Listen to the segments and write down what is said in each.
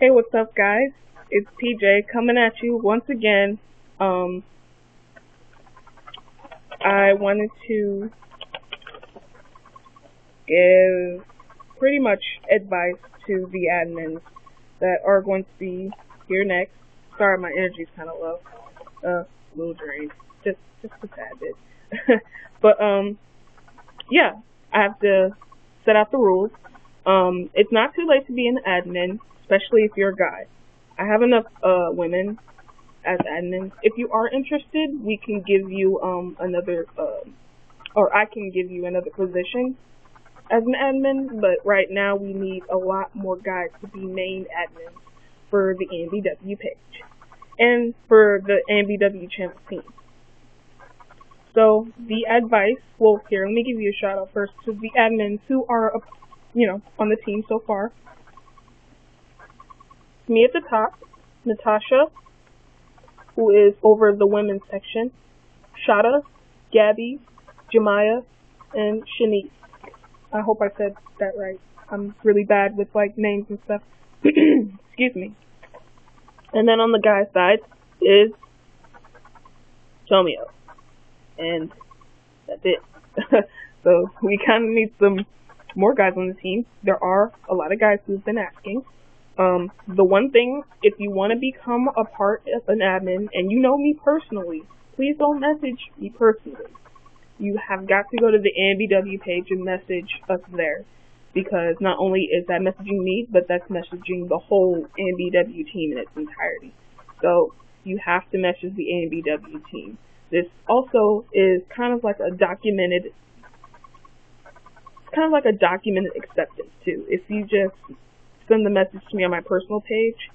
Hey, what's up, guys? It's PJ coming at you once again. Um, I wanted to give pretty much advice to the admins that are going to be here next. Sorry, my energy's kind of low. A little drained, just a tad bit. but yeah, I have to set out the rules. It's not too late to be an admin, especially if you're a guy. I have enough women as admins. If you are interested, we can give you another or I can give you another position as an admin, but right now we need a lot more guys to be main admins for the AMBW page and for the AMBW channel team. So the advice, well, here, let me give you a shout out first to the admins who are, on the team so far. Me at the top, Natasha, who is over the women's section, Shada, Gabby, Jemiah, and Shanice. I hope I said that right. I'm really bad with names and stuff. Excuse me. And then on the guy side is Tomio. And that's it. So we kind of need some more guys on the team. There are a lot of guys who've been asking. The one thing, if you want to become a part of an admin, and you know me personally, please don't message me personally. You have got to go to the AMBW page and message us there, because not only is that messaging me, but that's messaging the whole AMBW team in its entirety. So you have to message the AMBW team. This also is kind of like a documented, acceptance too. If you just send the message to me on my personal page,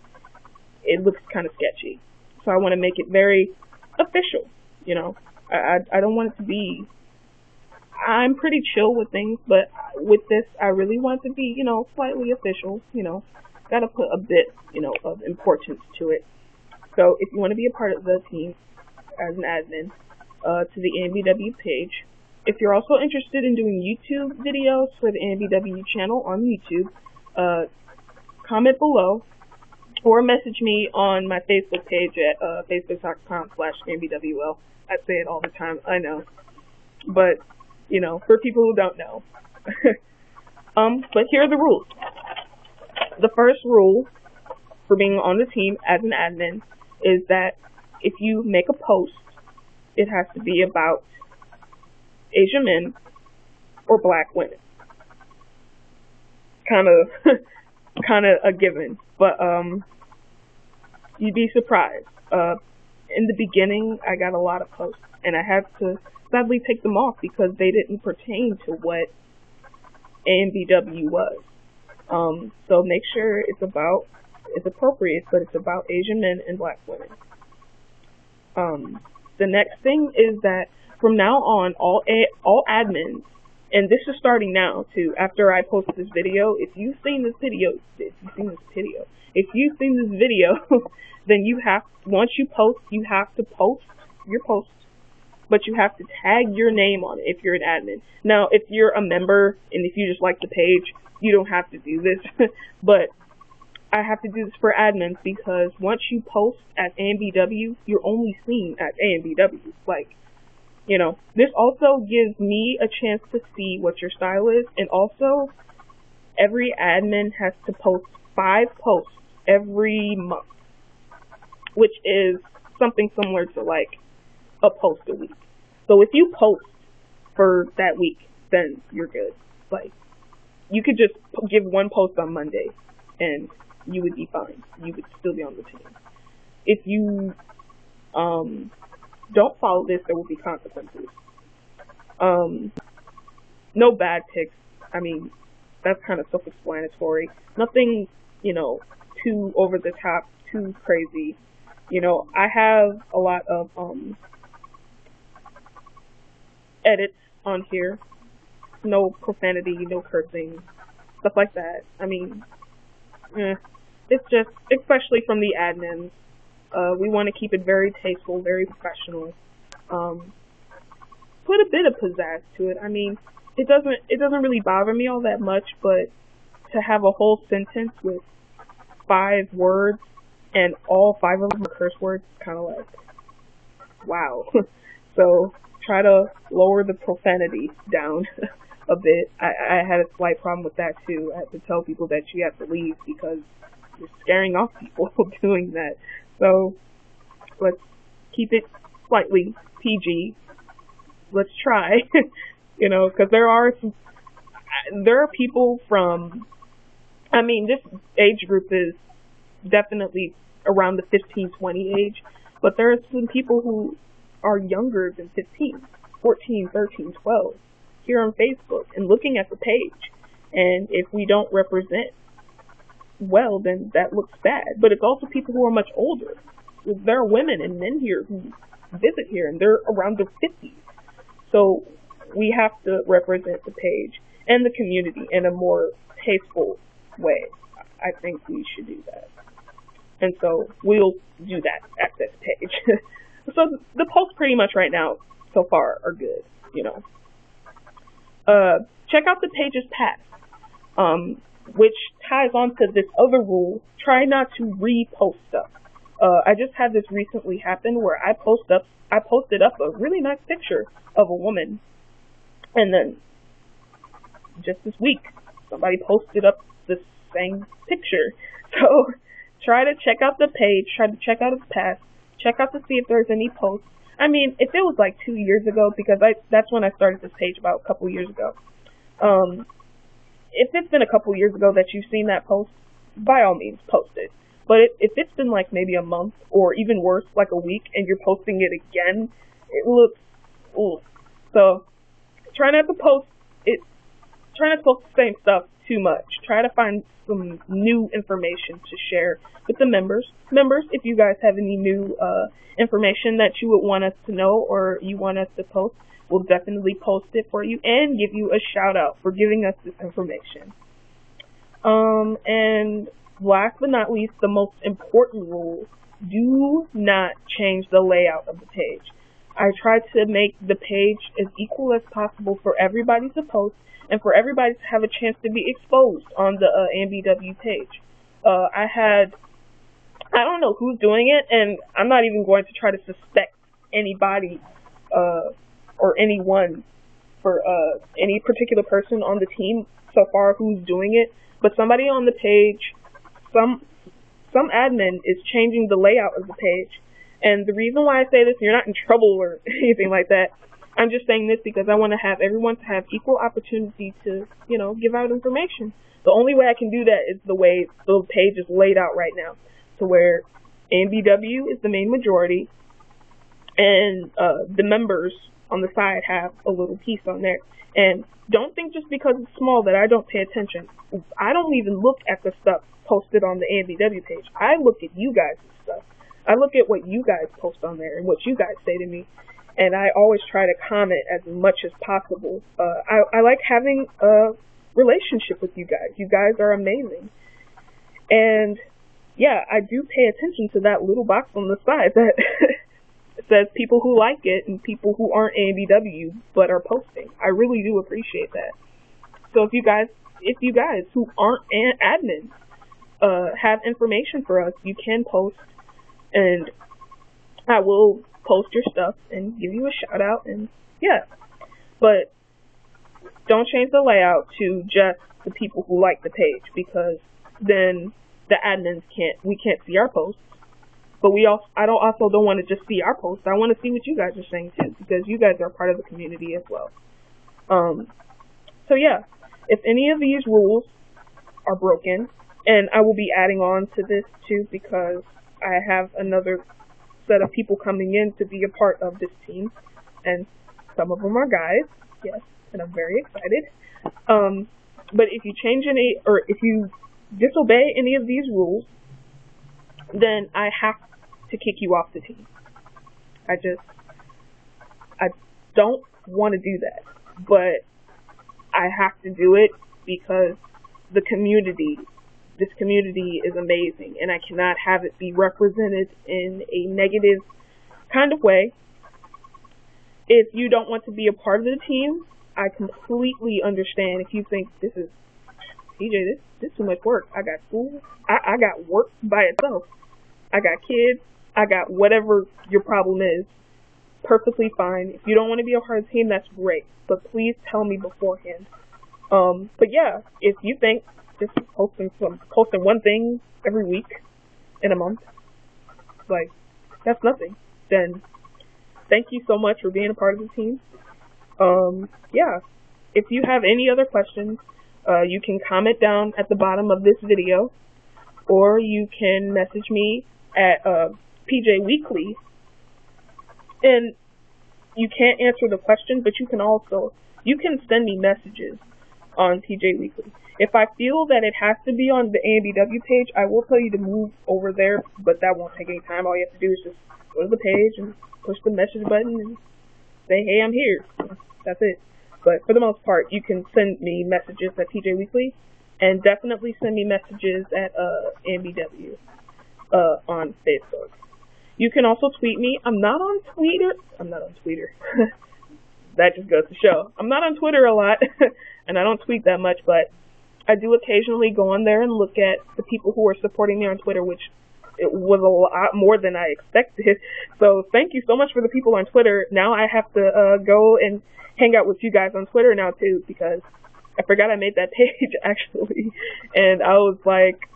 it looks kind of sketchy. So I want to make it very official, I don't want it to be, I'm pretty chill with things, but with this, I really want it to be, slightly official, gotta put a bit, of importance to it. So if you want to be a part of the team as an admin, to the AMBW page. If you're also interested in doing YouTube videos for the AMBW channel on YouTube, comment below or message me on my Facebook page at facebook.com/AMBWL. I say it all the time, I know. But, for people who don't know. But here are the rules. The first rule for being on the team as an admin is that if you make a post, it has to be about Asian men or black women. Kind of a given, but you'd be surprised. In the beginning, I got a lot of posts, and I had to sadly take them off because they didn't pertain to what AMBW was. So make sure it's appropriate, but it's about Asian men and black women. The next thing is that from now on, all admins, and this is starting now too, after I post this video, if you've seen this video, then once you post, you have to post your post, but you have to tag your name on it if you're an admin. Now, if you're a member, and if you just like the page, you don't have to do this, but I have to do this for admins because once you post at AMBW, you're only seen at AMBW. This also gives me a chance to see what your style is, and also every admin has to post 5 posts every month, which is something similar to a post a week. So if you post for that week, then you're good. You could just give one post on Monday, and you would be fine. You would still be on the team. If you don't follow this, there will be consequences. No bad picks. I mean, that's kind of self-explanatory. Nothing, too over the top, too crazy. I have a lot of edits on here. No profanity, no cursing, stuff like that. I mean, it's just, especially from the admins, we want to keep it very tasteful, very professional. Put a bit of pizzazz to it. I mean, it doesn't really bother me all that much, but to have a whole sentence with 5 words, and all 5 of them are curse words. Kind of like, wow. So try to lower the profanity down a bit. I had a slight problem with that too. I had to tell people that you have to leave because you're scaring off people doing that. So let's keep it slightly PG. Let's try, because there are people from, I mean, this age group is definitely around the 15-20 age, but there are some people who are younger than 15, 14, 13, 12 here on Facebook and looking at the page. And if we don't represent well, then that looks bad. But it's also people who are much older. There are women and men here who visit here, and they're around their 50s. So we have to represent the page and the community in a more tasteful way. I think we should do that. And so we'll do that at this page. So the posts pretty much right now so far are good, Check out the page's past, which ties on to this other rule. Try not to repost stuff. I just had this recently happen where I posted up a really nice picture of a woman, and then just this week somebody posted up the same picture. So try to check out the page, try to check out its past, check out to see if there's any posts. I mean, if it was like 2 years ago, because that's when I started this page, about a couple years ago. If it's been a couple years ago that you've seen that post, by all means, post it. But if it's been like maybe a month or even worse, like a week, and you're posting it again, it looks, ooh. So try not to post it. Try not to post the same stuff too much. Try to find some new information to share with the members. Members, if you guys have any new information that you would want us to know or you want us to post, we'll definitely post it for you and give you a shout out for giving us this information. And last but not least, the most important rule: do not change the layout of the page. I tried to make the page as equal as possible for everybody to post and for everybody to have a chance to be exposed on the AMBW page. I don't know who's doing it, and I'm not even going to try to suspect anybody or anyone for any particular person on the team so far who's doing it, but somebody on the page, some admin is changing the layout of the page. And the reason why I say this, you're not in trouble or anything like that. I'm just saying this because I want to have everyone to have equal opportunity to, give out information. The only way I can do that is the way the page is laid out right now, to where AMBW is the main majority, and the members on the side have a little piece on there. And don't think just because it's small that I don't pay attention. I don't even look at the stuff posted on the AMBW page. I look at you guys' stuff. I look at what you guys post on there and what you guys say to me, and I always try to comment as much as possible. I like having a relationship with you guys. You guys are amazing. And yeah, I do pay attention to that little box on the side that says people who like it and people who aren't AMBW but are posting. I really do appreciate that. So if you guys who aren't admins have information for us, you can post, and I will post your stuff and give you a shout out, and yeah. But don't change the layout to just the people who like the page, because then the admins we can't see our posts. But I also don't want to just see our posts. I want to see what you guys are saying too, because you guys are part of the community as well. So yeah, if any of these rules are broken, and I will be adding on to this too, because I have another set of people coming in to be a part of this team, and some of them are guys, yes, and I'm very excited. But if you change or if you disobey any of these rules, then I have to kick you off the team. I don't want to do that, but I have to do it because this community is amazing, and I cannot have it be represented in a negative kind of way. If you don't want to be a part of the team, I completely understand. If you think this is PJ, this too much work. I got school. I got work by itself. I got kids. I got whatever your problem is. Perfectly fine. If you don't want to be a part of the team, that's great. But please tell me beforehand. But yeah, if you think just posting one thing every week in a month, like, that's nothing, then thank you so much for being a part of the team. Yeah, if you have any other questions, you can comment down at the bottom of this video, or you can message me at PJ Weekly. And you can't answer the question, but you can send me messages on PJ Weekly. If I feel that it has to be on the AMBW page, I will tell you to move over there, but that won't take any time. All you have to do is just go to the page and push the message button and say, hey, I'm here. That's it. But for the most part, you can send me messages at PJ Weekly, and definitely send me messages at AMBW on Facebook. You can also tweet me. I'm not on Twitter. That just goes to show. I'm not on Twitter a lot, and I don't tweet that much, but I do occasionally go on there and look at the people who are supporting me on Twitter, which it was a lot more than I expected. So thank you so much for the people on Twitter. Now I have to go and hang out with you guys on Twitter now too, because I forgot I made that page actually, and I was like,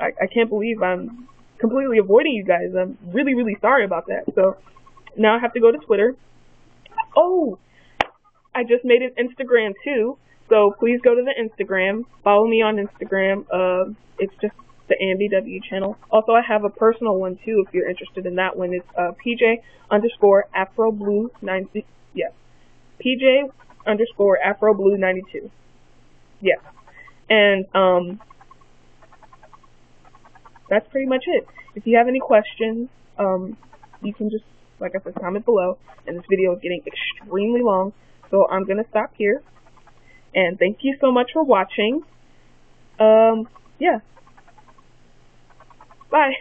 I can't believe I'm completely avoiding you guys. I'm really, really sorry about that. So now I have to go to Twitter. Oh, I just made an Instagram too, so please go to the Instagram. Follow me on Instagram. It's just the AMBW channel. Also, I have a personal one too if you're interested in that one. It's PJ_AfroBlue92. Yes, PJ_AfroBlue92. Yes, and that's pretty much it. If you have any questions, you can just, like I said, comment below. And this video is getting extremely long, so I'm going to stop here. And thank you so much for watching. Yeah. Bye.